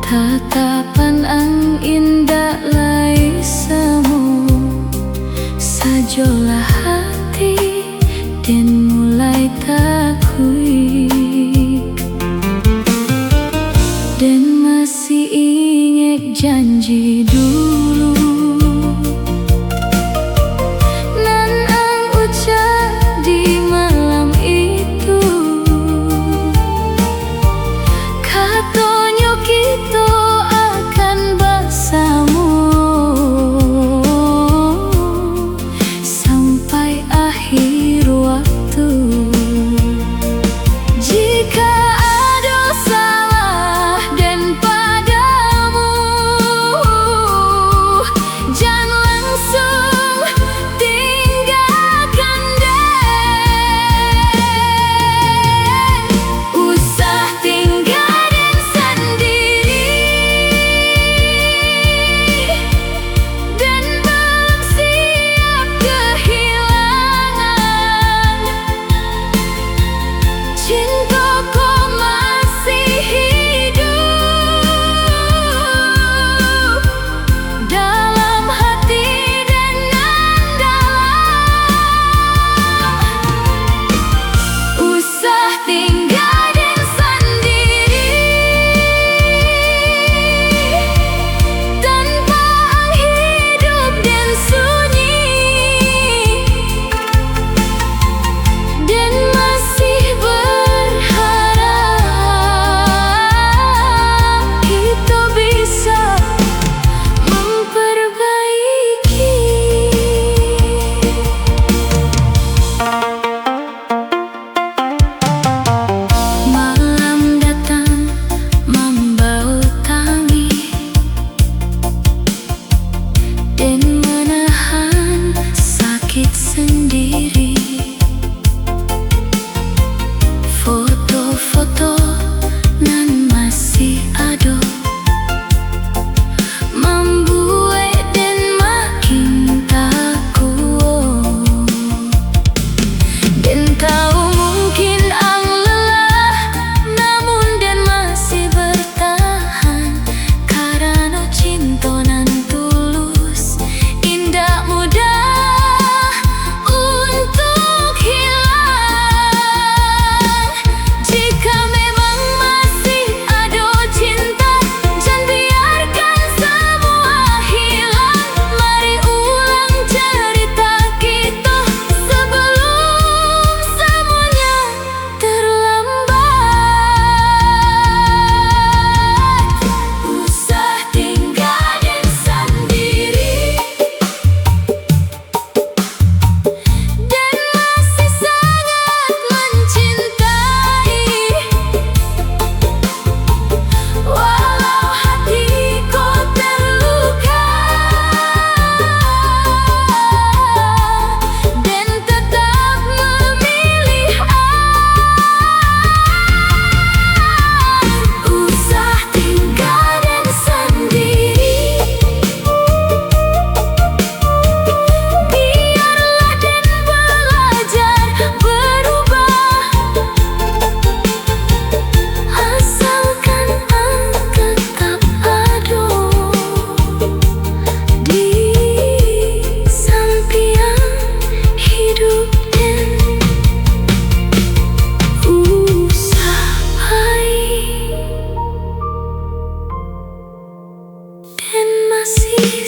Tatapan ang indah lai semu sajolah hati dan mulai takui dan masih ingat janji dulu nan ang ucap di malam itu katanya kita akan bersama sampai akhir waktu. Jika ada salah dan padamu, jangan langsung tinggalkan deh. Usah tinggalin sendiri dan belum siap kehilangan. Cintaku masih hidup dalam hati dan dalam. Usah tinggalin sendiri tanpa hidup dan sunyi dan masih berharap kita bisa memperbaiki. Malam datang membawa tangis dan menahan sakit sendiri. Foto-foto nan masih ada membuat dan makin takut dan tahu mungkin ang lelah namun dan masih bertahan karena cinta nan tulus indah mudah untuk hilang. Jika memang masih ada cinta, jangan biarkan semua hilang. Mari ulang cerita kita sebelum semuanya terlambat. Usah tinggalin sendiri dan masih sangat mencintai, walau hatiku terluka dan tetap memilih usah tinggalin sendiri. Biarlah dan belajar berubah, asalkan ang tetap ada di samping hidup dan usai dan masih